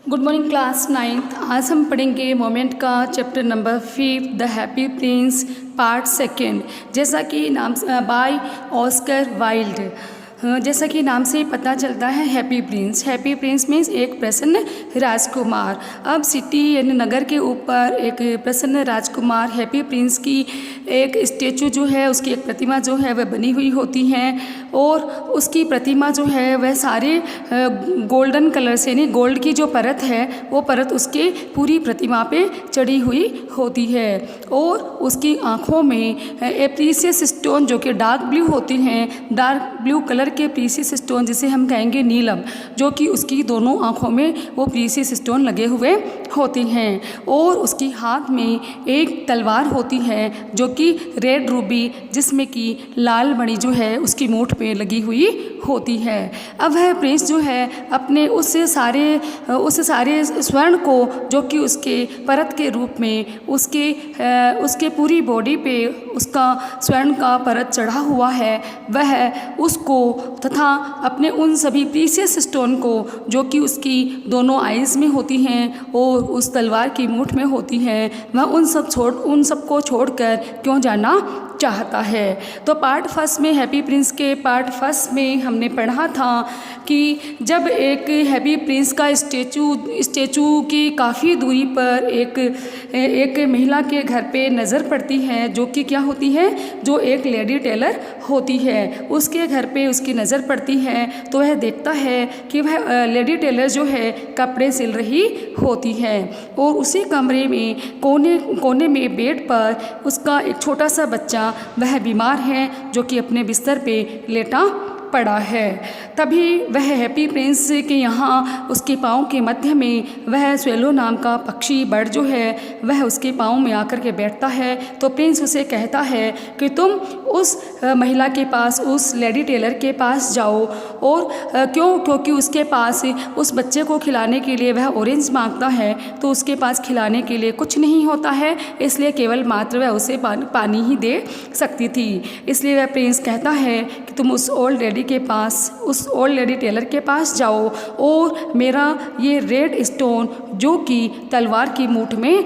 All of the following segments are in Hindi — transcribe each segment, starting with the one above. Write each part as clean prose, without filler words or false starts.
Good morning class 9th। आज हम पढ़ेंगे मोमेंट का chapter number 5 the happy prince part 2। जैसा कि नाम बाय ऑस्कर वाइल्ड। जैसा कि नाम से पता चलता है happy prince. Happy Prince means एक प्रसन्न राजकुमार। अब सिटी यानी नगर के ऊपर एक प्रसन्न राजकुमार हैप्पी प्रिंस की एक स्टेचू जो है, उसकी एक प्रतिमा जो है वह बनी हुई होती हैं और उसकी प्रतिमा जो है वह सारे गोल्डन कलर से, यानी गोल्ड की जो परत है वो परत उसके पूरी प्रतिमा पे चढ़ी हुई होती है और उसकी आँखों में प्रीशियस स्टोन जो कि डार्क ब्लू होती हैं, डार्क ब्लू कलर के प्रीशियस स्टोन जिसे हम कहेंगे नीलम, जो कि उसकी दोनों आँखों में वो प्रीशियस स्टोन लगे हुए होती हैं और उसकी हाथ में एक तलवार होती है जो कि रेड रूबी, जिसमें कि लाल मणि जो है उसकी मूठ पे लगी हुई होती है। अब वह प्रिंस जो है अपने उस सारे स्वर्ण को जो कि उसके परत के रूप में उसके पूरी बॉडी पे उसका स्वर्ण का परत चढ़ा हुआ है, वह उसको तथा अपने उन सभी प्रीशियस स्टोन को जो कि उसकी दोनों आइज़ में होती हैं और उस तलवार की मूठ में होती हैं, वह उन सब को छोड़कर क्यों जाना चाहता है। तो पार्ट फर्स्ट में हैप्पी प्रिंस के पार्ट फर्स्ट में हमने पढ़ा था कि जब एक हैप्पी प्रिंस का स्टेचू की काफ़ी दूरी पर एक महिला के घर पे नज़र पड़ती है, जो कि क्या होती है, जो एक लेडी टेलर होती है। उसके घर पे उसकी नज़र पड़ती है तो वह देखता है कि वह लेडी टेलर जो है कपड़े सिल रही होती है और उसी कमरे में कोने में बेड पर उसका एक छोटा सा बच्चा वह बीमार है, जो कि अपने बिस्तर पे लेटा पड़ा है। तभी वह हैप्पी प्रिंस के यहाँ उसके पाँव के मध्य में वह स्वेलो नाम का पक्षी बर्ड जो है वह उसके पाँव में आकर के बैठता है। तो प्रिंस उसे कहता है कि तुम उस महिला के पास, उस लेडी टेलर के पास जाओ और क्योंकि उसके पास उस बच्चे को खिलाने के लिए वह ऑरेंज मांगता है, तो उसके पास खिलाने के लिए कुछ नहीं होता है, इसलिए केवल मात्र वह उसे पानी ही दे सकती थी। इसलिए वह प्रिंस कहता है कि तुम उस ओल्ड लेडी टेलर के पास जाओ और मेरा ये रेड स्टोन जो कि तलवार की मूठ में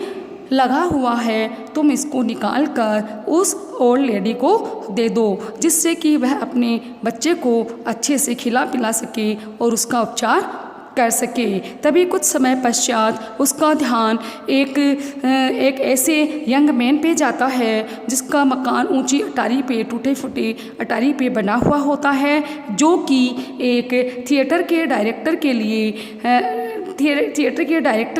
लगा हुआ है, तुम इसको निकाल कर उस ओल्ड लेडी को दे दो, जिससे कि वह अपने बच्चे को अच्छे से खिला पिला सके और उसका उपचार कर सके। तभी कुछ समय पश्चात उसका ध्यान एक ऐसे यंग मैन पे जाता है जिसका मकान ऊंची अटारी पे, टूटे फूटे अटारी पे बना हुआ होता है, जो कि एक थिएटर के डायरेक्टर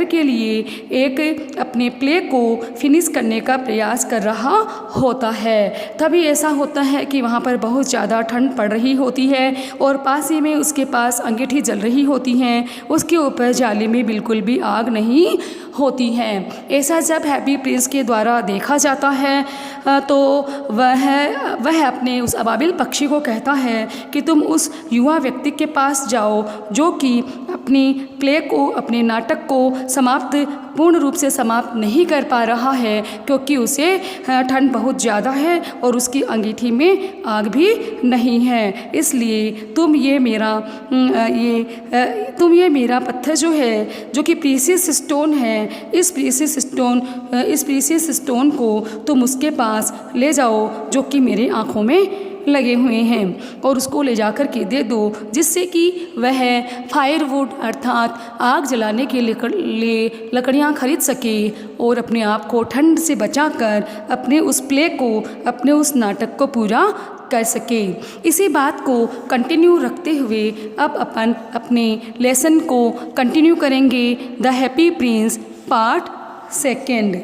के लिए एक अपने प्ले को फिनिश करने का प्रयास कर रहा होता है। तभी ऐसा होता है कि वहाँ पर बहुत ज़्यादा ठंड पड़ रही होती है और पास ही में उसके पास अंगीठी जल रही होती हैं, उसके ऊपर जाली में बिल्कुल भी आग नहीं होती है। ऐसा जब हैप्पी प्रिंस के द्वारा देखा जाता है तो वह अपने उस अबाबिल पक्षी को कहता है कि तुम उस युवा व्यक्ति के पास जाओ जो कि अपनी प्ले को, अपने नाटक को पूर्ण रूप से समाप्त नहीं कर पा रहा है, क्योंकि उसे ठंड बहुत ज़्यादा है और उसकी अंगीठी में आग भी नहीं है। इसलिए तुम ये मेरा पत्थर जो है, जो कि प्रीशियस स्टोन है, इस प्रीशियस स्टोन को तुम उसके पास ले जाओ जो कि मेरे आँखों में लगे हुए हैं और उसको ले जाकर के दे दो, जिससे कि वह फायरवुड अर्थात आग जलाने के लिए लकड़ियाँ खरीद सके और अपने आप को ठंड से बचाकर अपने उस प्ले को, अपने उस नाटक को पूरा कर सके। इसी बात को कंटिन्यू रखते हुए अब अपन अपने लेसन को कंटिन्यू करेंगे, the happy prince part 2।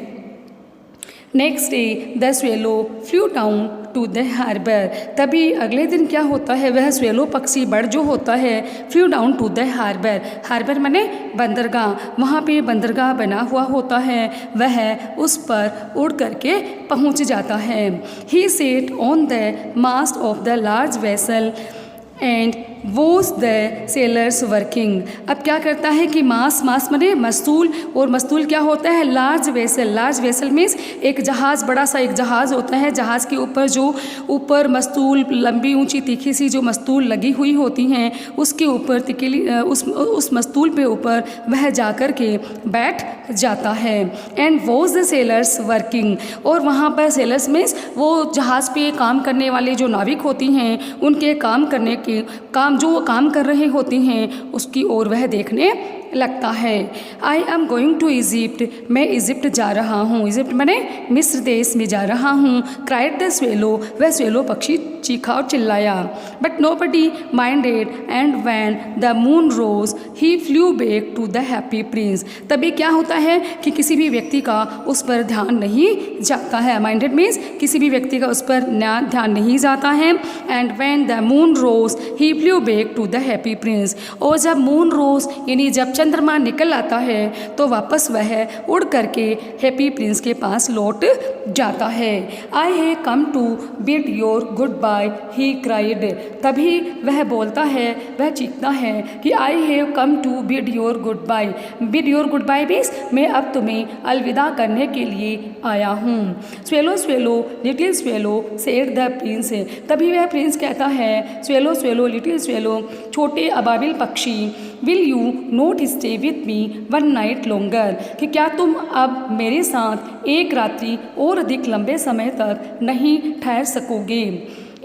Next day the swallow flew down to the harbour. तभी अगले दिन क्या होता है, वह स्वेलो पक्षी बर्ड जो होता है flew down to the harbour. Harbour माने बंदरगाह, वहाँ पे बंदरगाह बना हुआ होता है, वह उस पर उड़ करके पहुँच जाता है। He set on the mast of the large vessel and was the sailors working. अब क्या करता है कि मास मने मस्तूल, और मस्तूल क्या होता है? Large vessel. Large vessel means एक जहाज़, बड़ा सा एक जहाज़ होता है, जहाज़ के ऊपर जो ऊपर मस्तूल, लंबी ऊंची तीखी सी जो मस्तूल लगी हुई होती हैं, उसके ऊपर तिकेली उस मस्तूल पे ऊपर वह जाकर के बैठ जाता है। And was the sailors working, और वहाँ पर सेलर्स मीन्स वो जहाज़ पे काम करने वाले जो नाविक होती हैं, उनके काम करने के जो वो काम कर रहे होती हैं उसकी ओर वह देखने लगता है। I am going to Egypt, मैं इजिप्ट जा रहा हूँ। इजिप्ट मैंने मिस्र देश में जा रहा हूँ। क्राइड द स्वेलो, वह स्वेलो पक्षी चीखा और चिल्लाया। But nobody minded and when the moon rose he flew back to the happy prince. तभी क्या होता है कि किसी भी व्यक्ति का उस पर ध्यान नहीं जाता है। माइंडेड मीन्स किसी भी व्यक्ति का उस पर ध्यान नहीं जाता है। And when the moon rose he flew back to the happy prince, और जब मून रोज यानी जब चंद्रमा निकल आता है तो वापस वह उड़ करके हैप्पी प्रिंस के पास लौट जाता है। I have come to bid your goodbye he cried. तभी वह बोलता है, वह चीखता है कि I have come to bid your goodbye. Bid your goodbye means मैं अब तुम्हें अलविदा करने के लिए आया हूँ। Swallow swallow little swallow said the prince. तभी वह प्रिंस कहता है, स्वेलो स्वेलो लिटिल स्वेलो, छोटे अबाबिल पक्षी, will you note stay with me one night longer, कि क्या तुम अब मेरे साथ एक रात्रि और अधिक लंबे समय तक नहीं ठहर सकोगे।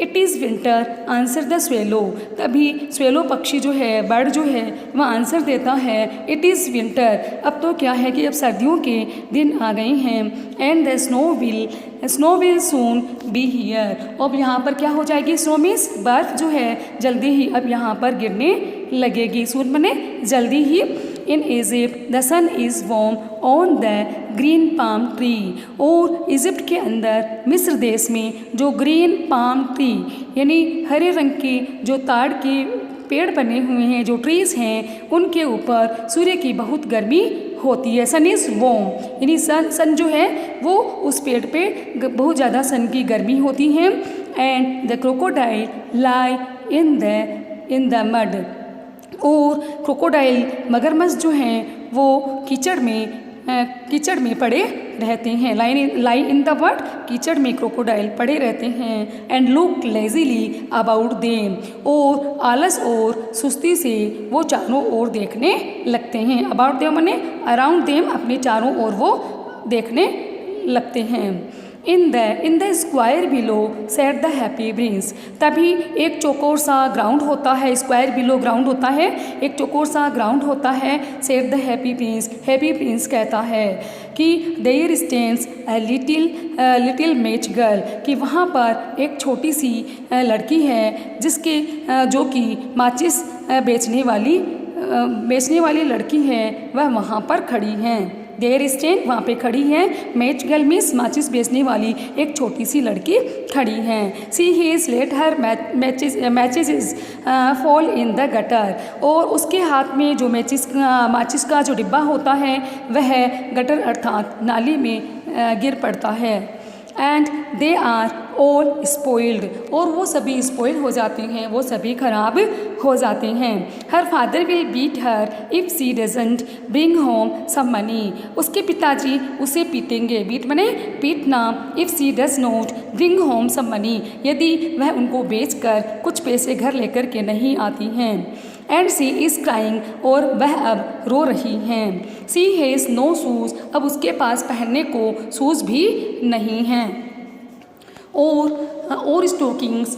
It is winter answer the swallow. तभी स्वेलो पक्षी जो है, बर्ड जो है, वह आंसर देता है, इट इज़ विंटर। अब तो क्या है कि अब सर्दियों के दिन आ गए हैं। And the snow will soon be here. अब यहाँ पर क्या हो जाएगी? स्नो मीन्स बर्फ़ जो है जल्दी ही अब यहाँ पर गिरने लगेगी। सून मने जल्दी ही। In Egypt the sun is warm on the green palm tree. और इजिप्ट के अंदर, मिस्र देश में जो ग्रीन पाम ट्री यानी हरे रंग के जो ताड़ के पेड़ बने हुए हैं, जो ट्रीज़ हैं, उनके ऊपर सूर्य की बहुत गर्मी होती है। सन इज़ वॉर्म यानी सन जो है वो उस पेड़ पे बहुत ज़्यादा सन की गर्मी होती है। And the crocodile lie in the mud. और क्रोकोडाइल मगरमच्छ जो हैं वो कीचड़ में पड़े रहते हैं। लाई इन द मड, कीचड़ में क्रोकोडाइल पड़े रहते हैं। And look lazily about them, और आलस और सुस्ती से वो चारों ओर देखने लगते हैं। अबाउट देम माने अराउंड देम, अपने चारों ओर वो देखने लगते हैं। In the square below set the happy prince. तभी एक चौकोर सा ग्राउंड होता है, स्क्वायर बिलो ग्राउंड होता है, एक चौकोर सा ग्राउंड होता है। Said the happy prince, happy prince कहता है कि there stands a little match girl, कि वहाँ पर एक छोटी सी लड़की है जिसके जो कि माचिस बेचने वाली लड़की है, वह वहाँ पर खड़ी हैं। देयर स्टैंड वहाँ पे खड़ी है, मैच गर्ल मीन्स माचिस बेचने वाली एक छोटी सी लड़की खड़ी हैं। She has let her matches fall in the gutter. और उसके हाथ में जो माचिस का जो डिब्बा होता है वह गटर अर्थात नाली में गिर पड़ता है। And they are all spoiled, और वो सभी स्पॉइल हो जाती हैं, वो सभी खराब हो जाते हैं। Her father will beat her if she doesn't bring home some money. उसके पिताजी उसे पीटेंगे, बीट मने पीटना, if she does not bring home some money, यदि वह उनको बेचकर कुछ पैसे घर लेकर के नहीं आती हैं। एंड सी इज़ क्राइंग, और वह अब रो रही हैं। सी हैज़ नो शूज़, अब उसके पास पहनने को शूज़ भी नहीं हैं, और स्टोकिंग्स,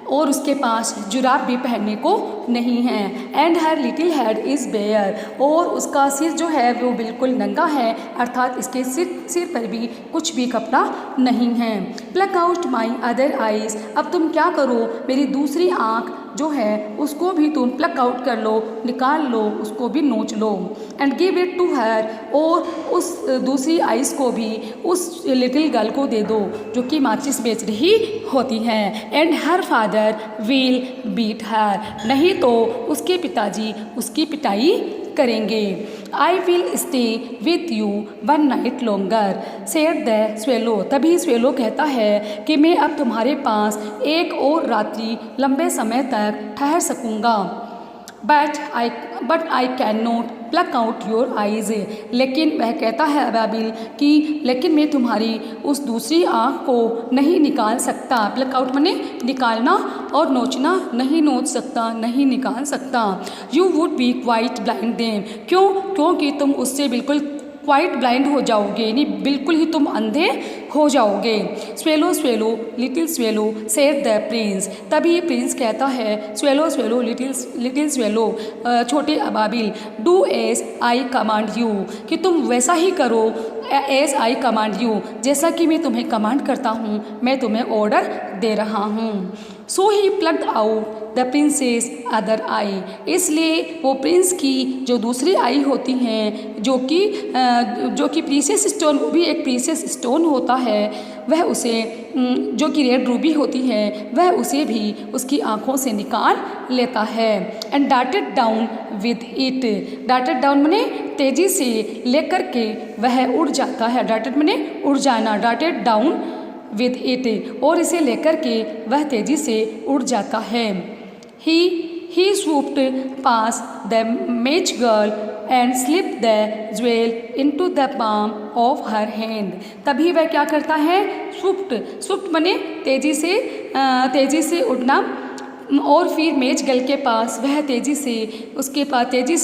और उसके पास जुराब भी पहनने को नहीं है। And her little head is bare, और उसका सिर जो है वो बिल्कुल नंगा है, अर्थात इसके सिर पर भी कुछ भी कपड़ा नहीं है। Pluck out my other eyes, अब तुम क्या करो, मेरी दूसरी आँख जो है उसको भी तुम प्लक आउट कर लो, निकाल लो, उसको भी नोच लो। And give it to her, और उस दूसरी आइज़ को भी उस लिटिल गर्ल को दे दो जो कि माचिस बेच रही होती है। And her father will beat her, नहीं तो उसके पिताजी उसकी पिटाई करेंगे। I will stay with you one night longer said the swallow. तभी स्वेलो कहता है कि मैं अब तुम्हारे पास एक और रात्रि लंबे समय तक ठहर सकूँगा। But I can not plug out your eyes. लेकिन वह कहता है अबाबिल कि लेकिन मैं तुम्हारी उस दूसरी आँख को नहीं निकाल सकता। प्लक आउट माने निकालना और नोचना, नहीं नोच सकता, नहीं निकाल सकता। You would be quite blind then. क्यों? क्योंकि तुम उससे बिल्कुल क्वाइट ब्लाइंड हो जाओगे, यानी बिल्कुल ही तुम अंधे हो जाओगे। Swallow swallow little swallow said the prince. तभी प्रिंस कहता है स्वेलो स्वेलो लिटिल स्वेलो छोटे अबाबिल do as I command you, कि तुम वैसा ही करो एज आई कमांड यू, जैसा कि मैं तुम्हें कमांड करता हूँ, मैं तुम्हें ऑर्डर दे रहा हूँ। So he plucked out the prince's other eye. इसलिए वो प्रिंस की जो दूसरी आई होती हैं, जो कि प्रीसियस स्टोन, वो भी एक प्रीसियस स्टोन होता है, वह उसे जो कि रेड रूबी होती है, वह उसे भी उसकी आँखों से निकाल लेता है। And darted down with it. Darted down माने तेज़ी से लेकर के वह उड़ जाता है। डार्टेड माने उड़ जाना, डार्टेड डाउन विद इट, और इसे लेकर के वह तेज़ी से उड़ जाता है। He swooped past the mage girl and slipped the jewel into the palm of her hand। तभी वह क्या करता है? swooped माने तेज़ी से उड़ना, और फिर मेज गर्ल के पास वह तेज़ी से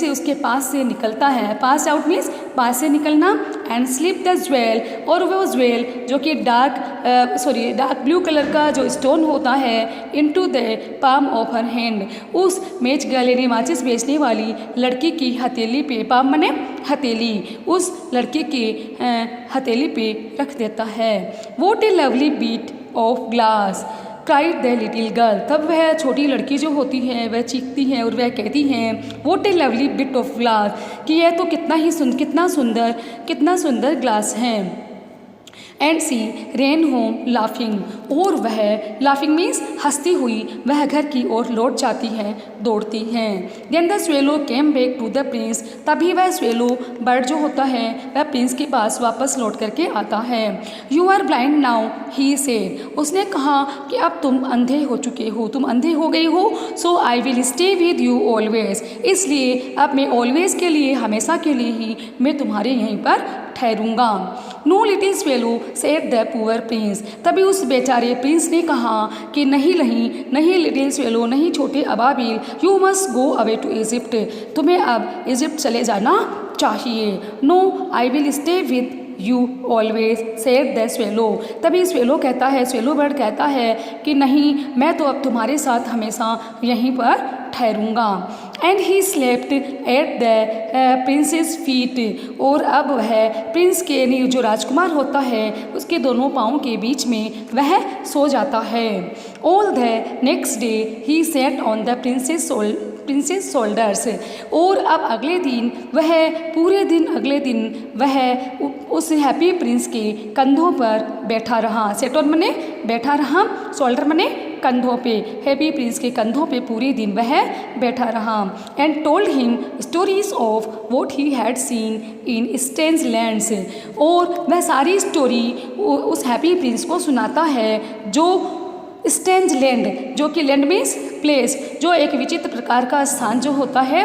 उसके पास से निकलता है। पास आउट मीन्स पास से निकलना। एंड स्लिप द ज्वेल, और वह ज्वेल जो कि डार्क ब्लू कलर का जो स्टोन होता है, into the palm of her hand, उस मेज गर्ल यानी माचिस बेचने वाली लड़की की हथेली पे, पाम मने हथेली, उस लड़की के हथेली पे रख देता है। What a lovely bit of glass cried the little girl. तब वह छोटी लड़की जो होती है वह चीखती है और वह कहती है what a lovely bit of glass, कि यह तो कितना सुंदर ग्लास है। And she ran home laughing, और वह लाफिंग मीन्स हंसती हुई वह घर की ओर लौट जाती है, दौड़ती है। Then the swallow came back to the prince. तभी वह स्वेलो बर्ड जो होता है वह प्रिंस के पास वापस लौट करके आता है। You are blind now he said. उसने कहा कि अब तुम अंधे हो चुके हो, तुम अंधे हो गई हो। So I will stay with you always. इसलिए अब मैं ऑलवेज के लिए, हमेशा के लिए ही मैं तुम्हारे यहीं पर ठहरूंगा। No little swallow said the poor prince. तभी उस बेचारे प्रिंस ने कहा कि नहीं लिटिल स्वेलो, नहीं छोटे अबाबिल, you must go away to Egypt. तुम्हें अब इजिप्ट चले जाना चाहिए। No I will stay with you always said the swallow. तभी स्वेलो बर्ड कहता है कि नहीं, मैं तो अब तुम्हारे साथ हमेशा यहीं पर ठहरूंगा। And he slept at the prince's feet. और अब वह प्रिंस के जो राजकुमार होता है उसके दोनों पाँव के बीच में वह सो जाता है। All the next day he set on the princess shoulders. और अब पूरे दिन वह उस हैप्पी प्रिंस के कंधों पर बैठा रहा। सेट ऑन मने बैठा रहा, शोल्डर मने कंधों पे, हैप्पी प्रिंस के कंधों पे पूरे दिन वह बैठा रहा। And told him stories of what he had seen in strange lands. और वह सारी स्टोरी उस हैप्पी प्रिंस को सुनाता है जो स्ट्रेंज लैंड, जो कि लैंड मीन्स प्लेस, जो एक विचित्र प्रकार का स्थान जो होता है,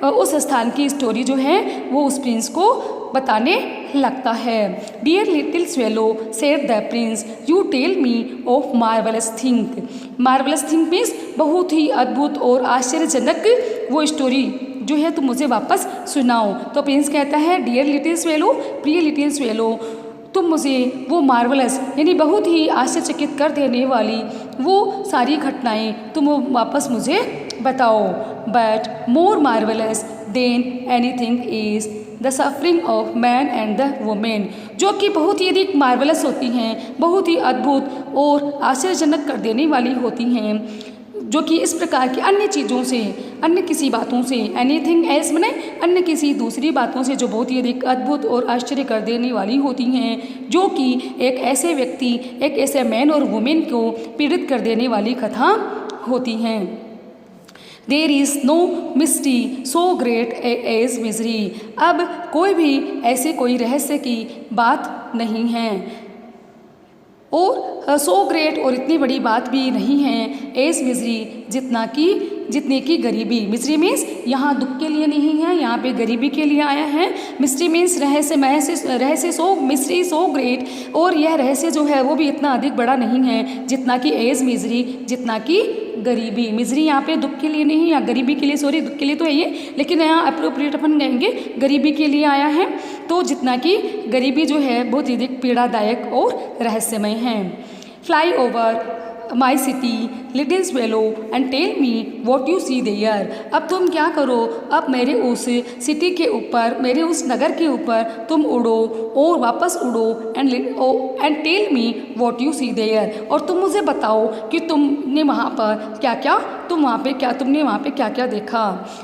उस स्थान की स्टोरी जो है वो उस प्रिंस को बताने लगता है। Dear little swallow said the prince, you tell me of marvellous thing. Marvellous thing means बहुत ही अद्भुत और आश्चर्यजनक वो स्टोरी जो है तुम मुझे वापस सुनाओ। तो प्रिंस कहता है डियर लिटिल स्वेलो, प्रिय लिटिल स्वेलो, तुम मुझे वो मार्वलस यानी बहुत ही आश्चर्यचकित कर देने वाली वो सारी घटनाएं तुम वापस मुझे बताओ। But more marvellous than anything is the suffering of man and the women, जो कि बहुत ही अधिक मार्वलस होती हैं, बहुत ही अद्भुत और आश्चर्यजनक कर देने वाली होती हैं, जो कि इस प्रकार की अन्य चीज़ों से, अन्य किसी बातों से, एनीथिंग एल्स माने अन्य किसी दूसरी बातों से जो बहुत ही अधिक अद्भुत और आश्चर्य कर देने वाली होती हैं, जो कि एक ऐसे व्यक्ति, एक ऐसे मैन और वुमेन को पीड़ित कर देने वाली कथा होती हैं। There is no mystery so great as misery. अब कोई भी ऐसे कोई रहस्य की बात नहीं है, और सो ग्रेट और इतनी बड़ी बात भी नहीं है, एज मिजरी जितने की गरीबी। मिजरी मीन्स यहाँ दुख के लिए नहीं है, यहाँ पे गरीबी के लिए आया है। मिस्ट्री मीन्स रहस्य सो मिस्ट्री सो ग्रेट, और यह रहस्य जो है वो भी इतना अधिक बड़ा नहीं है जितना कि एज मिजरी, जितना कि गरीबी। मिजरी यहाँ पे दुख के लिए नहीं, या गरीबी के लिए, सॉरी दुख के लिए तो है ये, लेकिन यहाँ अप्रोप्रिएट अपन कहेंगे गरीबी के लिए आया है। तो जितना कि गरीबी जो है बहुत ही अधिक पीड़ादायक और रहस्यमय है। Fly over my city little swallow and tell me what you see there. अब तुम क्या करो, अब मेरे उस सिटी के ऊपर, मेरे उस नगर के ऊपर तुम उड़ो और वापस उड़ो, and tell me what you see there, और तुम मुझे बताओ कि तुमने वहाँ पर क्या क्या, तुमने वहाँ पे क्या क्या देखा।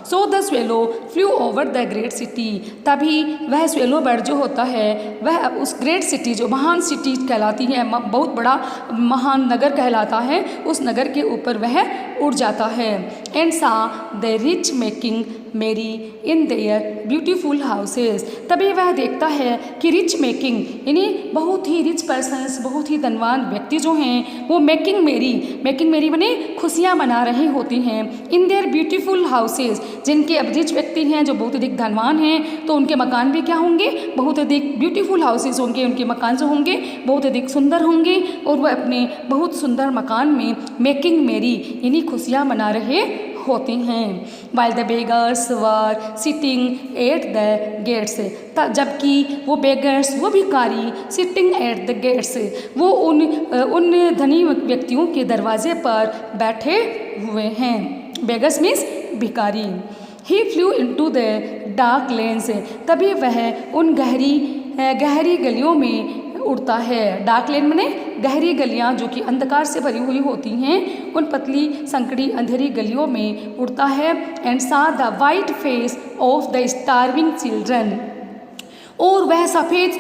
So the swallow flu over the great city. तभी वह स्वेलो बर्ड जो होता है वह उस ग्रेट सिटी, जो महान सिटी कहलाती है, बहुत बड़ा महान नगर कहलाता है, उस नगर के ऊपर वह उड़ जाता है। एंड सा द रिच मेकिंग मेरी इन देयर ब्यूटीफुल हाउसेस। तभी वह देखता है कि रिच मेकिंग यानी बहुत ही रिच पर्सन्स, बहुत ही धनवान व्यक्ति जो हैं वो मेकिंग मेरी बने खुशियाँ मना रहे होती हैं इन देयर ब्यूटीफुल हाउसेस। जिनके अब रिच व्यक्ति हैं, जो बहुत अधिक धनवान हैं, तो उनके मकान भी क्या होंगे, बहुत अधिक ब्यूटीफुल हाउसेस होंगे, उनके मकान जो होंगे बहुत अधिक सुंदर होंगे, और वह अपने बहुत सुंदर मकान में मेकिंग मेरी यानी खुशियाँ मना रहे होती हैं। While the beggars were sitting at the gates. जबकि वो बेगर्स, वो भिखारी, सिटिंग एट द गेट्स, वो उन धनी व्यक्तियों के दरवाजे पर बैठे हुए हैं। बेगर्स मीन्स भिखारी। He flew into the dark lanes. तभी वह उन गहरी गलियों में उड़ता है। डार्क लेन माने गहरी गलियां जो कि अंधकार से भरी हुई होती हैं, उन पतली संकड़ी अंधेरी गलियों में उड़ता है। एंड सा the white face of the starving children. और वह सफ़ेद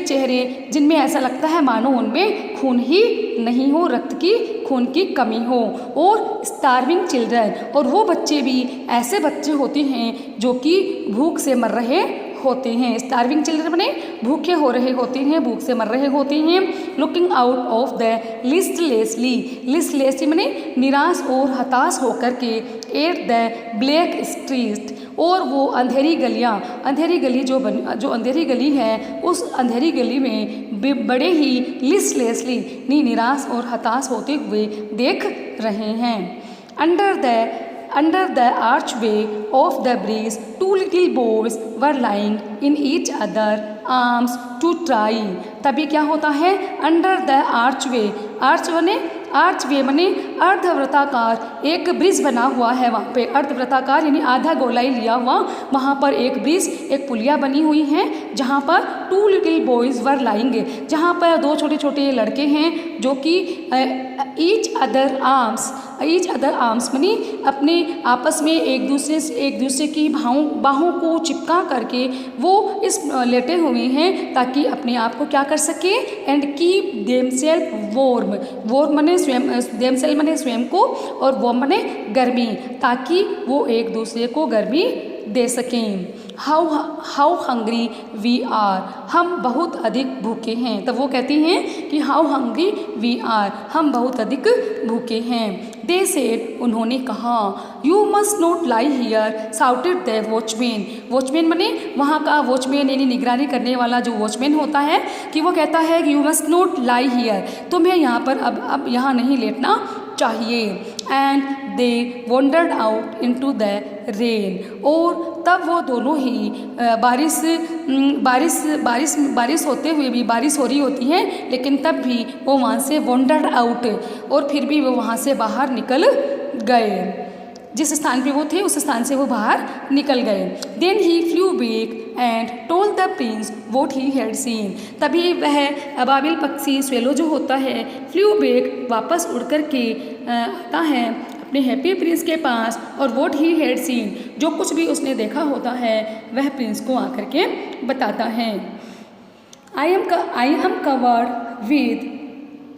चेहरे जिनमें ऐसा लगता है मानो उनमें खून ही नहीं हो, रक्त की खून की कमी हो। और स्टार्विंग चिल्ड्रन, और वो बच्चे भी ऐसे बच्चे होते हैं जो कि भूख से मर रहे होते हैं। स्टार्विंग चिल्ड्रन बने भूखे हो रहे होते हैं, भूख से मर रहे होते हैं। लुकिंग आउट ऑफ द लिस्टलेसली बने निराश और हताश होकर के एट द ब्लैक स्ट्रीट। और वो अंधेरी गली जो अंधेरी गली है, उस अंधेरी गली में बड़े ही लिस्टलेसली निराश और हताश होते हुए देख रहे हैं। Under the archway of the bridge, two little boys were lying in each other's arms to try। तभी क्या होता है, अंडर द आर्चवे, आर्चवे बने अर्धवृत्ताकार एक ब्रिज बना हुआ है। वहाँ पे अर्धवृत्ताकार यानी आधा गोलाई लिया हुआ, वहाँ पर एक ब्रिज, एक पुलिया बनी हुई है, जहाँ पर two little boys were lying, जहाँ पर दो छोटे छोटे लड़के हैं जो कि ईच अदर आर्म्स बनी अपने आपस में एक दूसरे की बाहों को चिपका करके वो इस लेटे हुए हैं, ताकि अपने आप को क्या कर सके। एंड कीप देमसेल्फ वॉर्म मने स्वयं, देमसेल्फ मने स्वयं को, और वॉर्म मने गर्मी, ताकि वो एक दूसरे को गर्मी दे सकें। हाउ हंग्री वी आर, हम बहुत अधिक भूखे हैं। तब वो कहती हैं कि हाउ हंग्री वी आर, हम बहुत अधिक भूखे हैं। दे सेड, उन्होंने कहा। You must not lie here shouted the watchman मने वहाँ का वॉचमैन यानी निगरानी करने वाला जो वॉचमैन होता है, कि वो कहता है कि you must not lie here, तुम्हें यहाँ पर अब यहाँ नहीं लेटना चाहिए। And they wandered out into the rain, और तब वो दोनों ही बारिश होते हुए भी, बारिश हो रही होती है लेकिन तब भी वो वहाँ से वॉन्डर्ड आउट, और फिर भी वो वहाँ से बाहर निकल गए। जिस स्थान पे वो थे उस स्थान से वो बाहर निकल गए। Then he flew back and told the prince what he had seen. तभी वह अबाबिल पक्षी स्वेलो जो होता है, फ्लू बैक वापस उड़ कर के आता है अपने हैप्पी प्रिंस के पास, और वॉट ही हैड सीन, जो कुछ भी उसने देखा होता है वह प्रिंस को आकर के बताता है। I am covered with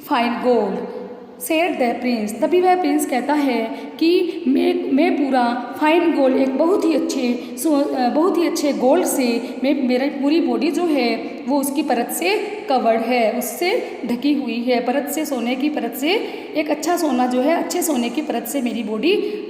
fine gold said the prince, तभी वह प्रिंस कहता है कि मैं पूरा फाइन गोल्ड, एक बहुत ही अच्छे गोल्ड से मेरी पूरी बॉडी जो है वो उसकी परत से कवर्ड है, उससे ढकी हुई है, परत से, सोने की परत से, एक अच्छा सोना जो है, अच्छे सोने की परत से मेरी बॉडी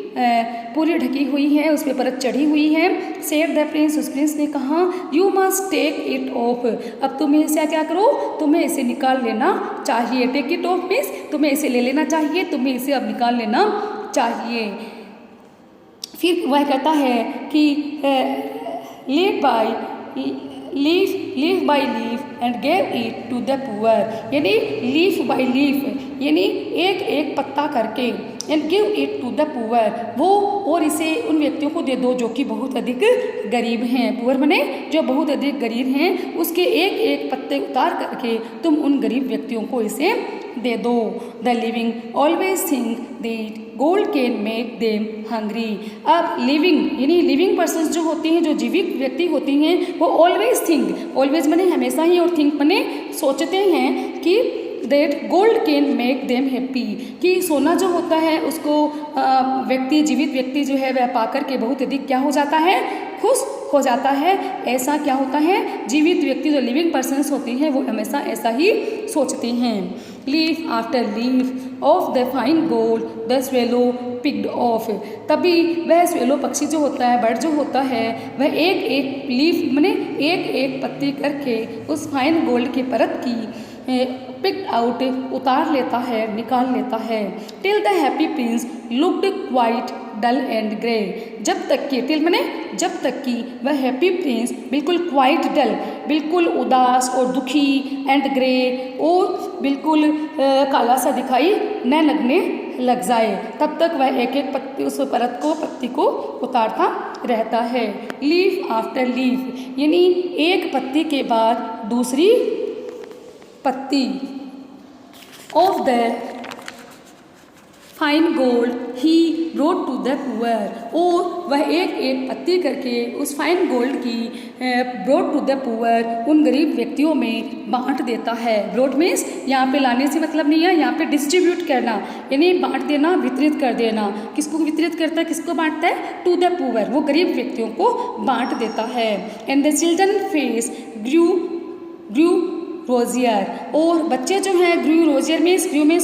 पूरी ढकी हुई है, उस पर परत चढ़ी हुई है। सेड द प्रिंस, उस प्रिंस ने कहा, you must take it off, अब तुम्हें इसे क्या करो, तुम्हें इसे निकाल लेना चाहिए। टेक इट ऑफ मीन्स तुम्हें इसे ले लेना चाहिए, तुम्हें इसे अब निकाल लेना चाहिए। फिर वह कहता है कि leaf by leaf and gave it to the poor, यानी लीफ बाई लीफ यानी एक एक पत्ता करके, and give it to the poor, वो और इसे उन व्यक्तियों को दे दो जो कि बहुत अधिक गरीब हैं। पुअर बने जो बहुत अधिक गरीब हैं, उसके एक एक पत्ते उतार करके तुम उन गरीब व्यक्तियों को इसे दे दो। The living always think that gold can make them hungry, अब लिविंग यानी लिविंग पर्सन्स जो होते हैं, जो जीवित व्यक्ति होते हैं, वो ऑलवेज थिंक, ऑलवेज बने हमेशा ही, और थिंक बने सोचते हैं कि that gold can make them happy, कि सोना जो होता है उसको व्यक्ति, जीवित व्यक्ति जो है वह पा करके बहुत अधिक क्या हो जाता है, खुश हो जाता है। ऐसा क्या होता है, जीवित व्यक्ति जो लिविंग पर्सन्स होते हैं वो हमेशा ऐसा ही सोचते हैं। Leaf after leaf of the fine gold the swallow picked of, तभी वह स्वेलो पक्षी जो होता है, बर्ड जो होता है, वह एक एक लीफ माने एक एक पत्ती करके उस फाइन गोल्ड की परत की पिक्ड आउट उतार लेता है, निकाल लेता है। Till the happy prince looked quite dull and grey, जब तक कि टिल माने जब तक कि वह हैप्पी प्रिंस बिल्कुल क्वाइट डल, बिल्कुल उदास और दुखी, एंड ग्रे और बिल्कुल काला सा दिखाई न लगने लग जाए, तब तक वह एक एक पत्ती उस पत्ती को उतारता रहता है। लीफ आफ्टर लीफ यानी एक पत्ती के बाद दूसरी पत्ती of the fine gold he brought to the poor, और वह एक एक पत्ती करके उस फाइन गोल्ड की ब्रोट टू द पुअर उन गरीब व्यक्तियों में बांट देता है। ब्रोट मीन्स यहाँ पे लाने से मतलब नहीं है, यहाँ पे डिस्ट्रीब्यूट करना यानी बांट देना, वितरित कर देना। किसको वितरित करता है, किसको बांटता है, टू द पुअर, वो गरीब व्यक्तियों को बांट देता है। एंड द चिल्ड्रन फेस ग्रू रोजियर, और बच्चे जो हैं ग्रू रोजियर में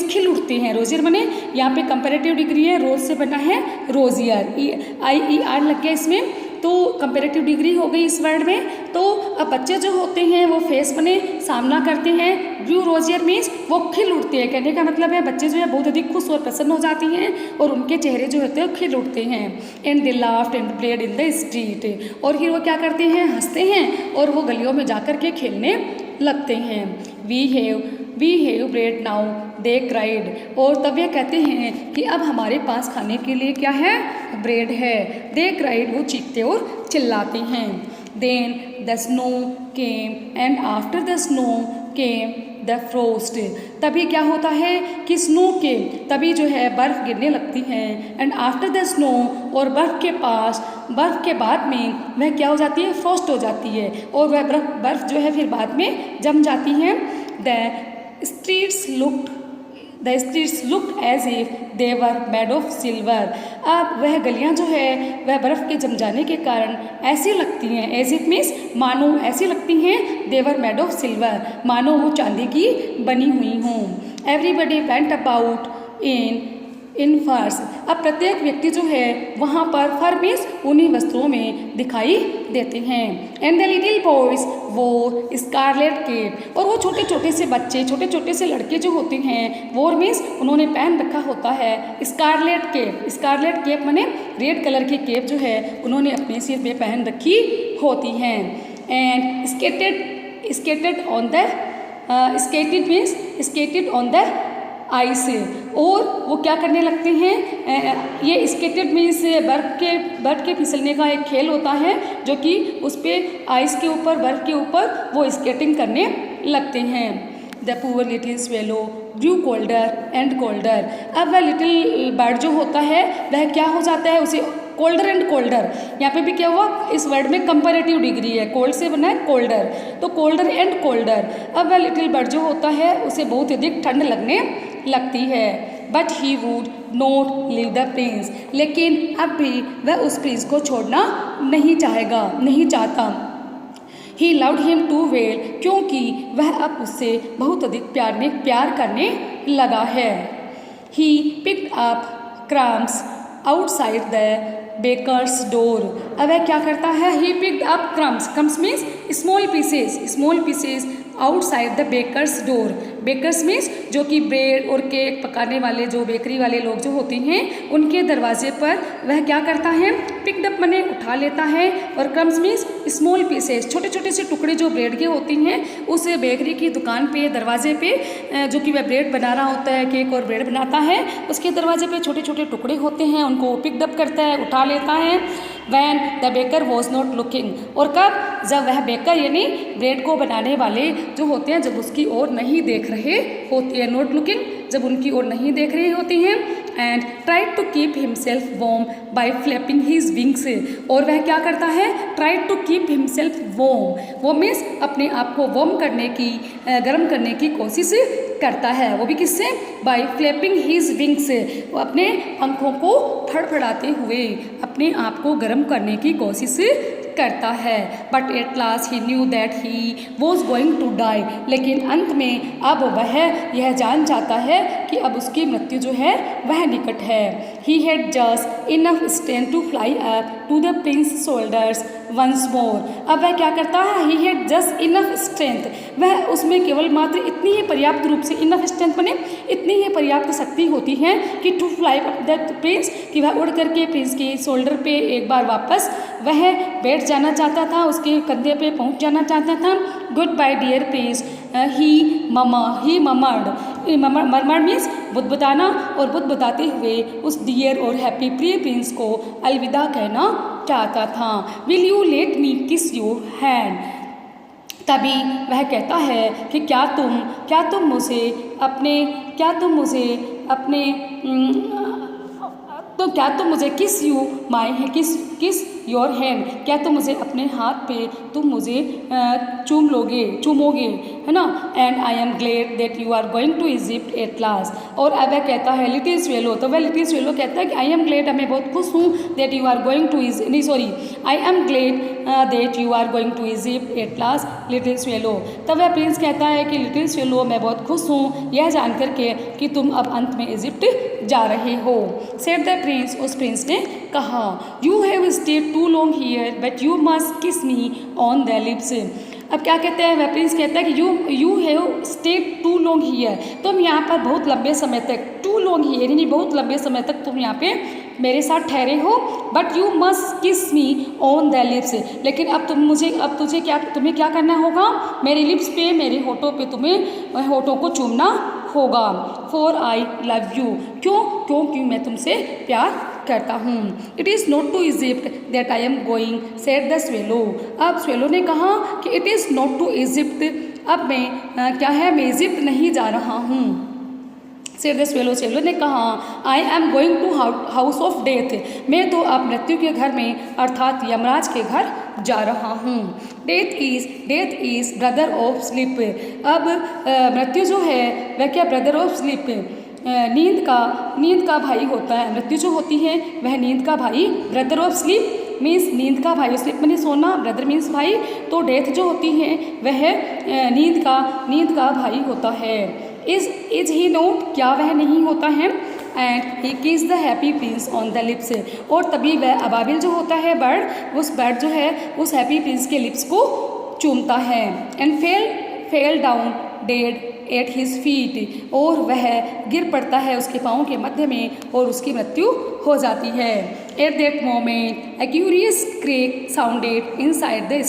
खिल उठते हैं। रोजियर बने यहाँ पे कंपैरेटिव डिग्री है, रोज से बना है रोजियर, IER लग गया इसमें, तो कंपैरेटिव डिग्री हो गई इस वर्ड में। तो अब बच्चे जो होते हैं वो फेस बने सामना करते हैं, ग्रू रोजियर मीन्स वो खिल उठते हैं, कहने का मतलब है बच्चे जो है बहुत अधिक खुश और प्रसन्न हो जाती हैं और उनके चेहरे जो होते हैं खिल उठते हैं। And they laughed and played in the street, और फिर वो क्या करते हैं, हंसते हैं और वो गलियों में जाकर के खेलने लगते हैं। We have bread now they cried, और तब ये कहते हैं कि अब हमारे पास खाने के लिए क्या है, ब्रेड है। दे क्राइड वो चीखते और चिल्लाते हैं। Then the snow came and after the snow came the frost, तभी क्या होता है कि स्नो के तभी जो है बर्फ़ गिरने लगती है। एंड आफ्टर द स्नो, और बर्फ़ के बाद में वह क्या हो जाती है, फ्रोस्ट हो जाती है, और वह बर्फ़ जो है फिर बाद में जम जाती है। The streets looked as if they were made of silver, अब वह गलियां जो है वह बर्फ़ के जम जाने के कारण ऐसी लगती हैं, एज इफ मीन्स मानो ऐसी लगती हैं, दे वर मेड ऑफ सिल्वर मानो वो चांदी की बनी हुई हों। एवरीबडी वेंट अबाउट इन फर्स, अब प्रत्येक व्यक्ति जो है वहाँ पर फर मीन्स उन्हीं वस्त्रों में दिखाई देते हैं। एंड द लिटिल बॉयज वोर स्कारलेट केप, और वो छोटे छोटे से बच्चे, छोटे छोटे से लड़के जो होते हैं, वोर मीन्स उन्होंने पहन रखा होता है स्कारलेट केप। स्कारलेट केप माने रेड कलर की केप जो है उन्होंने अपने सिर पे पहन रखी होती हैं। And skated on the ice, और वो क्या करने लगते हैं, ये स्केटेड मीन्स बर्फ़ के फिसलने का एक खेल होता है जो कि उस पर आइस के ऊपर, बर्फ़ के ऊपर वो स्केटिंग करने लगते हैं। The poor little swallow grew colder and colder, अब वह लिटिल बर्ड जो होता है वह क्या हो जाता है, उसे कोल्डर एंड कोल्डर, यहाँ पे भी क्या हुआ, इस वर्ड में कंपैरेटिव डिग्री है, कोल्ड से बना है कोल्डर, तो कोल्डर एंड कोल्डर। अब वह लिटिल बर्ड जो होता है उसे बहुत अधिक ठंड लगने लगती है। But he would not leave the Prince, लेकिन अब भी वह उस प्रिंस को छोड़ना नहीं चाहता। He loved him too well, क्योंकि वह अब उससे बहुत अधिक प्यार करने लगा है। He picked up crumbs outside the baker's door, अब वह क्या करता है? He picked up crumbs means small pieces outside the baker's door. Baker's means जो कि ब्रेड और केक पकाने वाले जो बेकरी वाले लोग जो होते हैं उनके दरवाजे पर वह क्या करता है? पिक्ड अप मने उठा लेता है, और क्रम्स मीन्स स्मॉल पीसेस, छोटे छोटे से टुकड़े जो ब्रेड के होती हैं उस बेकरी की दुकान पे दरवाजे पे जो कि वह ब्रेड बना रहा होता है, केक और ब्रेड बनाता है, उसके दरवाजे पे छोटे छोटे टुकड़े होते हैं, उनको पिक्ड अप करता है, उठा लेता है। When the baker was not looking, और कब? जब वह बेकर यानी ब्रेड को बनाने वाले जो होते हैं जब उसकी ओर नहीं देख रहे होते हैं, नॉट लुकिंग जब उनकी ओर नहीं देख रही होती हैं। And tried to keep himself warm by flapping his wings, और वह क्या करता है? Tried to keep himself warm, वो मीन्स अपने आप को वार्म करने की गर्म करने की कोशिश करता है, वो भी किससे? बाय फ्लैपिंग हिज विंग्स, वो अपने पंखों को फड़फड़ाते हुए अपने आप को गर्म करने की कोशिश करता है। But at last he knew that he was going to die, लेकिन अंत में अब वह यह जान जाता है कि अब उसकी मृत्यु जो है वह निकट है। He had just enough strength to fly up to the prince shoulders once more, अब वह क्या करता है? He had just enough strength, वह उसमें केवल मात्र इतनी ही पर्याप्त रूप से, इनफ स्ट्रेंथ बने इतनी ही पर्याप्त शक्ति होती है कि to fly up the prince, कि वह उड़ करके प्रिंस के शोल्डर पे एक बार वापस वह बैठ जाना चाहता था, उसके कंधे पे पहुंच जाना चाहता था। गुड बाय डियर प्रिंस ही मर्मर्ड मीन्स बुदबुदाना, और बुदबुदाते हुए उस डियर और हैप्पी प्रिय प्रिंस को अलविदा कहना चाहता था। विल यू लेट मी किस योर हैंड, तभी वह कहता है कि क्या तुम मुझे किस यू माई है किस योर हैंड, क्या तुम मुझे अपने हाथ पे तुम मुझे चूमोगे, है ना। And I am glad that you are going to Egypt at last, और अब वह कहता है लिटिल स्वेलो, तो वह लिटिल स्वेलो कहता है कि आई एम ग्लेड, मैं बहुत खुश हूँ, that you are going to I am glad that you are going to Egypt at last little swallow, तब वह प्रिंस कहता है कि लिटिल स्वेलो मैं बहुत खुश हूँ यह जान करके कि तुम अब अंत में इजिप्ट जा रहे हो। सेड द प्रिंस, उस प्रिंस ने कहा, you have stayed too long here but you must kiss me on the lips, अब क्या कहते हैं? वह प्रिंस कहता है कि you have stayed too long here, तुम यहाँ पर बहुत लंबे समय तक, टू लॉन्ग हियर यानी बहुत लंबे समय तक तुम यहाँ पे मेरे साथ ठहरे हो, but you must kiss me on the lips, लेकिन अब तुम्हें क्या करना होगा? मेरे लिप्स पे, मेरे होठों पे तुम्हें होठों को चूमना होगा। फॉर आई लव यू, क्योंकि मैं तुमसे प्यार करता हूँ। It is not to Egypt that I am going, said the swallow, अब स्वेलो ने कहा कि it is not to Egypt, अब मैं इजिप्ट नहीं जा रहा हूँ। सेड द स्वेलो, स्वेलो ने कहा, I am going to house of death, मैं तो अब मृत्यु के घर में अर्थात यमराज के घर जा रहा हूँ। Death is brother of sleep, अब मृत्यु जो है वह क्या? ब्रदर ऑफ स्लीप, नींद का भाई होता है। मृत्यु जो होती है वह नींद का भाई, ब्रदर ऑफ स्लीप मीन्स नींद का भाई, स्लीप मैंने सोना, ब्रदर मीन्स भाई, तो डेथ जो होती है वह नींद का भाई होता है। इज ही नोट, क्या वह नहीं होता है? एंड ही किस the happy Prince on the lips, और तभी वह अबाबिल जो होता है बर्ड, उस बर्ड जो है उस हैप्पी प्रिंस के लिप्स को चूमता है। And fell down dead at his feet, और वह गिर पड़ता है उसके पाँव के मध्य में और उसकी मृत्यु हो जाती है। At that moment A curious crack sounded inside the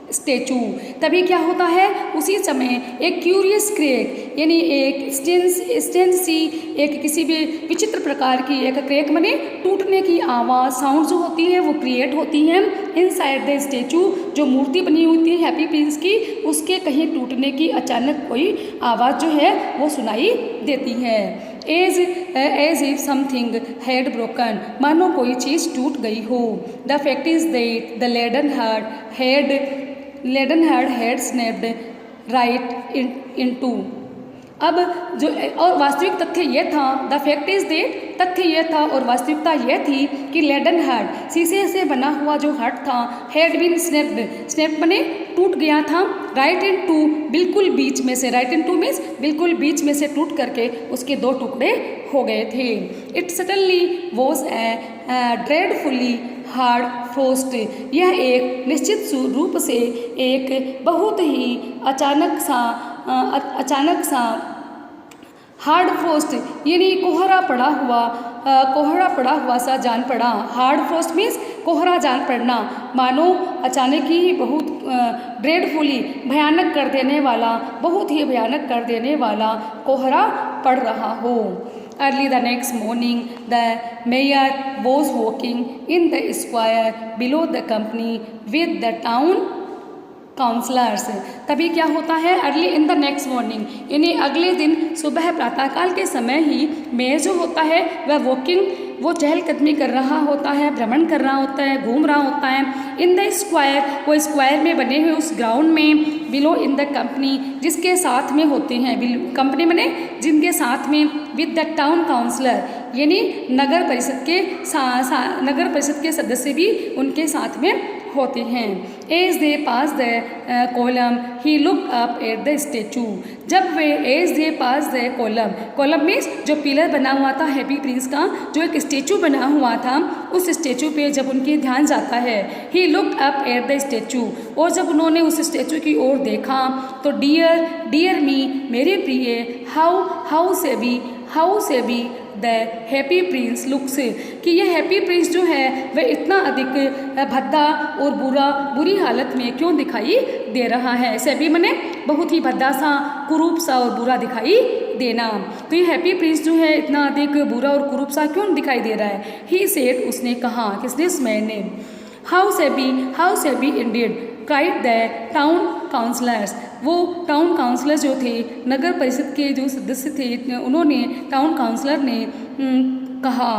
statue, तभी क्या होता है? उसी समय एक क्यूरियस क्रेक यानी एक स्टेंस सी, एक किसी भी विचित्र प्रकार की एक क्रेक माने टूटने की आवाज़, साउंड जो होती है वो क्रिएट होती है इनसाइड द स्टैचू, जो मूर्ति बनी होती है हैप्पी प्रिंस की, उसके कहीं टूटने की अचानक कोई आवाज़ जो है वो सुनाई देती है। As if something had broken, मानो कोई चीज़ टूट गई हो। The fact is that the leaden heart had snapped right into, अब जो और वास्तविक तथ्य ये था, द फैक्ट इज दैट, तथ्य ये था और वास्तविकता ये थी कि लेडन हार्ट, शीशे से बना हुआ जो हार्ट था, हैड बीन स्नैप्ड, स्नैप बने टूट गया था, राइट इन टू, बिल्कुल बीच में से, राइट इन टू मीन्स बिल्कुल बीच में से टूट करके उसके दो टुकड़े हो गए थे। It suddenly was a dreadfully hard frost, यह एक निश्चित रूप से एक बहुत ही अचानक सा हार्ड फ्रोस्ट यानी कोहरा पड़ा हुआ सा जान पड़ा। हार्ड फ्रोस्ट मीन्स कोहरा जान पड़ना, मानो अचानक ही बहुत ड्रेडफुली भयानक कर देने वाला, बहुत ही भयानक कर देने वाला कोहरा पड़ रहा हो। Early the next morning, the mayor was walking in the square below the company with the town councillors. तभी क्या होता है, early in the next morning यानी अगले दिन सुबह प्रातःकाल के समय ही मेयर जो होता है वह वॉकिंग, वो चहलकदमी कर रहा होता है, भ्रमण कर रहा होता है, घूम रहा होता है। इन द स्क्वायर, वो स्क्वायर में बने हुए उस ग्राउंड में, बिलो इन द कंपनी, जिसके साथ में होते हैं, कंपनी बने जिनके साथ में, विद द टाउन काउंसलर यानी नगर परिषद के सदस्य भी उनके साथ में होते हैं। As they pass the column he look up at the statue, जब वे as they pass the column means जो पिलर बना हुआ था हैप्पी प्रिंस का, जो एक स्टेचू बना हुआ था, उस स्टेचू पे जब उनके ध्यान जाता है, he look up at the statue, और जब उन्होंने उस स्टेचू की ओर देखा तो डियर मी, मेरे प्रिय, हाउ से be the happy Prince looks, कि यह हैप्पी प्रिंस जो है वह इतना अधिक भद्दा और बुरी हालत में क्यों दिखाई दे रहा है। सेबी मने बहुत ही भद्दा सा, कुरूप सा और बुरा दिखाई देना। तो ये हैप्पी प्रिंस जो है इतना अधिक बुरा और कुरूप सा क्यों दिखाई दे रहा है। ही सेड, उसने कहा, किसने, उस मैन ने। How shabby indeed cried the town councillors, वो टाउन काउंसलर जो थे, नगर परिषद के जो सदस्य थे, उन्होंने, टाउन काउंसलर ने कहा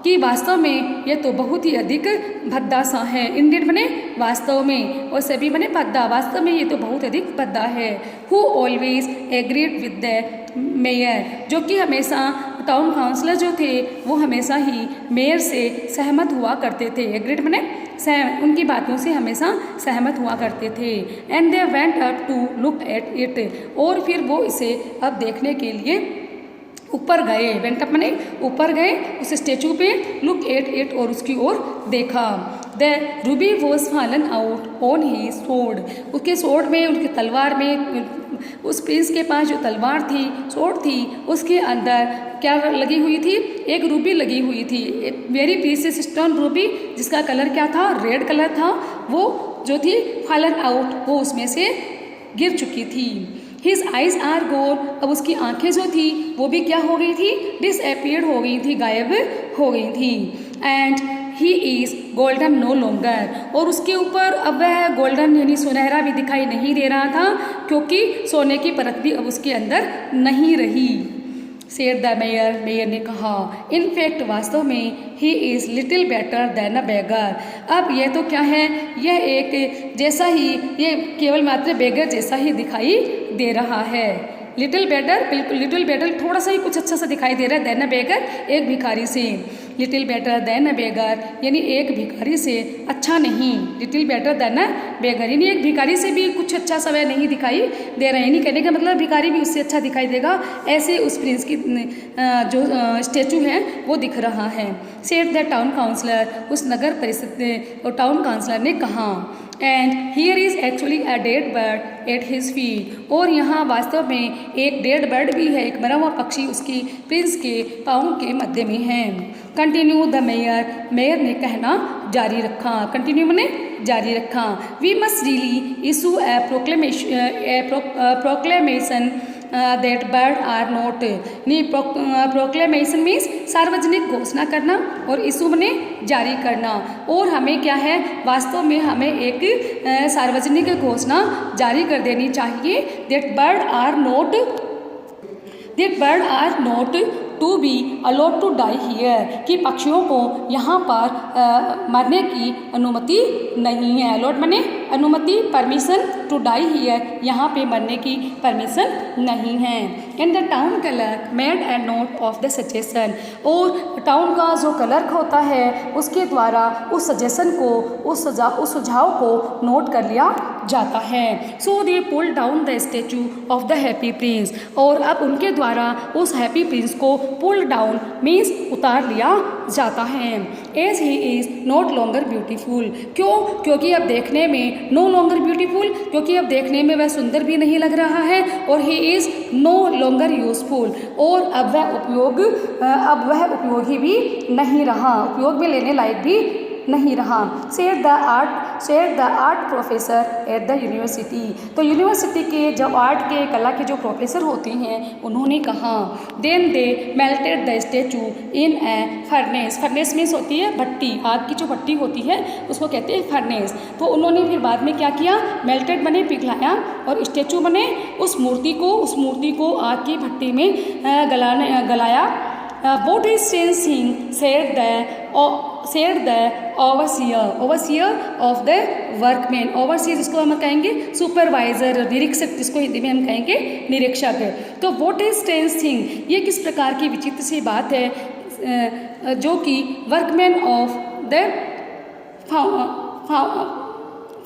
कि वास्तव में यह तो बहुत ही अधिक भद्दा सा है। इंडियन बने वास्तव में, और सभी बने भद्दा, वास्तव में ये तो बहुत अधिक भद्दा है। Who always agreed with the mayor, जो कि हमेशा टाउन काउंसलर जो थे वो हमेशा ही मेयर से सहमत हुआ करते थे। एग्रीड बने उनकी बातों से हमेशा सहमत हुआ करते थे। And they went up to look at it, और फिर वो इसे अब देखने के लिए ऊपर गए। वेंट अप मने ऊपर गए उस स्टेचू पे, लुक एट इट, और उसकी ओर देखा। The Ruby was fallen out on he sword, उसके स्वॉर्ड में, उनकी तलवार में, उस प्रिंस के पास जो तलवार थी, स्वॉर्ड थी, उसके अंदर क्या लगी हुई थी, एक रूबी लगी हुई थी, वेरी प्रीशियस स्टोन रूबी, जिसका कलर क्या था, रेड कलर था। वो जो थी फॉलन आउट, वो उसमें से गिर चुकी थी। हिज आइज आर गोन, अब उसकी आंखें जो थी वो भी क्या हो गई थी, डिसअपियर्ड हो गई थी, गायब हो गई थी। And he is golden no longer, और उसके ऊपर अब वह गोल्डन यानी सुनहरा भी दिखाई नहीं दे रहा था, क्योंकि सोने की परत भी अब उसके अंदर नहीं रही। सेड द मेयर ने कहा, इन फैक्ट वास्तव में, he is little better than a beggar, अब यह तो क्या है, यह एक जैसा ही, ये केवल मात्र बेगर जैसा ही दिखाई दे रहा है। लिटिल बेटर, बिल्कुल लिटिल बेटर, थोड़ा सा ही कुछ अच्छा सा दिखाई दे रहा है, देन अ बेगर, एक भिखारी से। लिटिल बेटर देन अ बेगर यानी एक भिखारी से अच्छा नहीं, लिटिल बेटर देन अ बेगर यानी एक भिखारी से भी कुछ अच्छा सा वह नहीं दिखाई दे रहा है। यानी कहने का मतलब भिखारी भी उससे अच्छा दिखाई देगा, ऐसे उस प्रिंस की जो स्टेचू है वो दिख रहा है। सेड द टाउन काउंसलर, उस नगर परिषद और टाउन काउंसलर ने कहा। And here is actually a dead bird at his feet, और यहाँ वास्तव में एक डेड बर्ड भी है, एक मरा हुआ पक्षी उसकी प्रिंस के पाँव के मध्य में है। कंटिन्यू द मेयर ने कहना जारी रखा, कंटिन्यू मैंने जारी रखा। We must really issue a proclamation that bird are not, proclamation means सार्वजनिक घोषणा करना, और इशू ने जारी करना, और हमें क्या है, वास्तव में हमें एक सार्वजनिक घोषणा जारी कर देनी चाहिए, that bird are not to be allowed to die here, कि पक्षियों को यहाँ पर मरने की अनुमति नहीं है। अलाउड माने अनुमति परमिशन टू डाई हियर, यहाँ पे मरने की परमिशन नहीं है। And the town clerk made a note of the suggestion, और टाउन का जो क्लर्क होता है उसके द्वारा उस सजेशन को, उस सुझाव को नोट कर लिया जाता है। So they pull down the statue of the happy prince, और अब उनके द्वारा उस हैप्पी प्रिंस को पुल डाउन मीन्स उतार लिया जाता है। As he is not longer beautiful, क्यों? क्योंकि अब देखने में नो लॉन्गर ब्यूटीफुल, क्योंकि अब देखने में वह सुंदर भी नहीं लग रहा है, और he is no longer useful, और अब वह उपयोगी भी नहीं रहा, उपयोग में लेने लायक भी नहीं रहा। Said the art professor at the university, तो यूनिवर्सिटी के जब आर्ट के कला के जो प्रोफेसर होते हैं उन्होंने कहा। Then they melted the statue in a furnace, furnace means होती है भट्टी, आग की जो भट्टी होती है उसको कहते हैं फर्नेस। तो उन्होंने फिर बाद में क्या किया, मेल्टेड बने पिघलाया, और स्टैचू बने उस मूर्ति को आग की भट्टी में गलाया। What is strange thing said the overseer of the workmen, overseer जिसको हम कहेंगे सुपरवाइजर, निरीक्षक जिसको हिंदी में हम कहेंगे निरीक्षक। तो what is strange thing, ये किस प्रकार की विचित्र सी बात है जो कि workman of the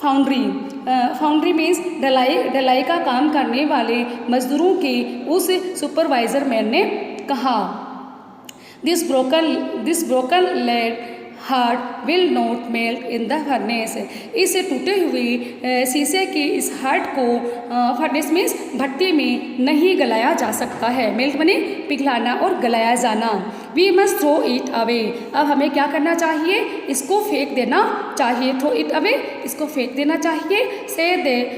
foundry means ढलाई का काम करने वाले मजदूरों के उस सुपरवाइजर मैन ने कहा। This broken lead heart will not melt in the furnace, इस टूटे हुए शीशे के इस हार्ट को फर्नेस मीन्स भट्टी में नहीं गलाया जा सकता है। मेल्ट बने पिघलाना और गलाया जाना। We must throw it away, अब हमें क्या करना चाहिए, इसको फेंक देना चाहिए। थ्रो इट अवे, इसको फेंक देना चाहिए।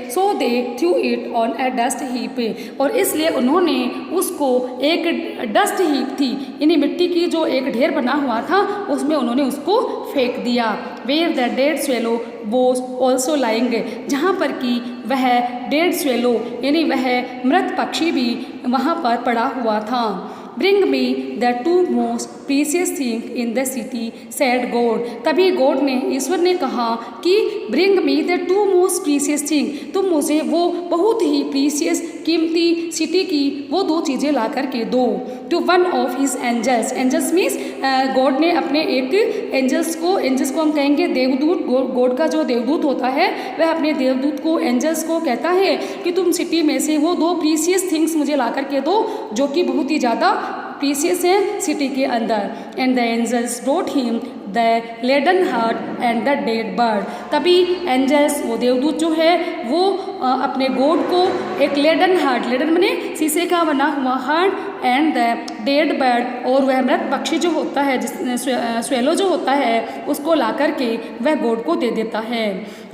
So they threw it on a dust heap, और इसलिए उन्होंने उसको एक डस्ट हीप थी, यानी मिट्टी की जो एक ढेर बना हुआ था उसमें उन्होंने उसको फेंक दिया। Where the dead swallow was also lying, जहाँ पर कि वह डेड स्वेलो यानी वह मृत पक्षी भी वहाँ पर पड़ा हुआ था। Bring me the two most precious thing in the city sad God, तभी गॉड ने, ईश्वर ने कहा कि bring me the two most precious thing, तुम मुझे वो बहुत ही प्रीसियस कीमती सिटी की वो दो चीज़ें ला कर के दो। To one of his angels, angels means God ने अपने एक एंजल्स को हम कहेंगे देवदूत, गॉड का जो देवदूत होता है वह अपने देवदूत को, एंजल्स को कहता है कि तुम सिटी में से वो दो प्रीसियस थिंग्स मुझे ला कर के दो जो कि बहुत ही ज़्यादा प्रीसियस है सिटी के अंदर। And the angels brought him the leaden heart and the dead bird, तभी एंजल्स वो देवदूत जो है वो अपने गॉड को एक लेडन हार्ट, लेडन बने शीशे का बना हुआ heart, and the dead bird, और वह मृत पक्षी जो होता है स्वेलो जो होता है उसको ला कर के वह गॉड को दे देता है।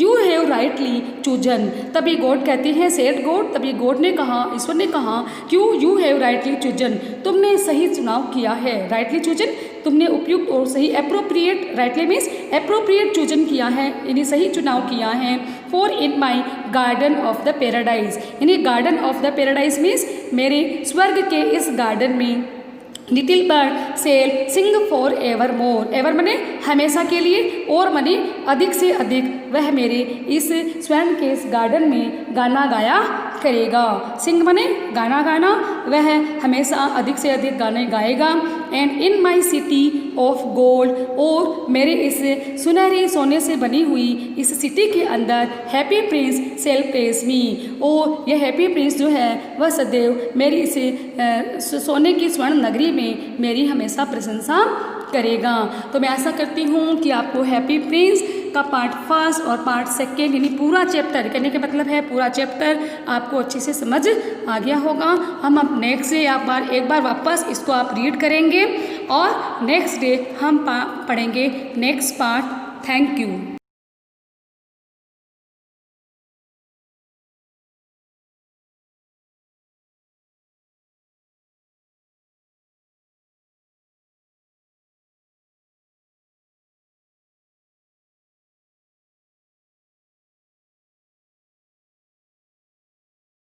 यू हैव राइटली चूजन, तभी गॉड कहती है सेड गॉड, तभी गॉड ने कहा, ईश्वर ने कहा क्यों, यू हैव राइटली चूजन, तुमने सही चुनाव किया है। राइटली चूजन, तुमने उपयुक्त और सही, appropriate, rightly means appropriate chosen किया है, यानी सही चुनाव किया है। For in my garden of the paradise, यानी garden of the paradise means मेरे स्वर्ग के इस गार्डन में little bird shall sing for evermore, ever मने हमेशा के लिए, और मने अधिक से अधिक वह मेरे इस स्वर्ण के इस गार्डन में गाना गाया करेगा। सिंग मने गाना गाना, वह हमेशा अधिक से अधिक गाने गाएगा। And in my city of gold, और मेरे इस सुनहरी सोने से बनी हुई इस सिटी के अंदर हैप्पी प्रिंस सेल प्रेस मी, और यह हैप्पी प्रिंस जो है वह सदैव मेरी इस सोने की स्वर्ण नगरी में मेरी हमेशा प्रशंसा करेगा। तो मैं आशा करती हूँ कि आपको हैप्पी प्रिंस का पार्ट फर्स्ट और पार्ट सेकेंड यानी पूरा चैप्टर, कहने का मतलब है पूरा चैप्टर आपको अच्छे से समझ आ गया होगा। हम अब नेक्स्ट डे एक बार वापस इसको आप रीड करेंगे और नेक्स्ट डे हम पढ़ेंगे नेक्स्ट पार्ट। Thank you.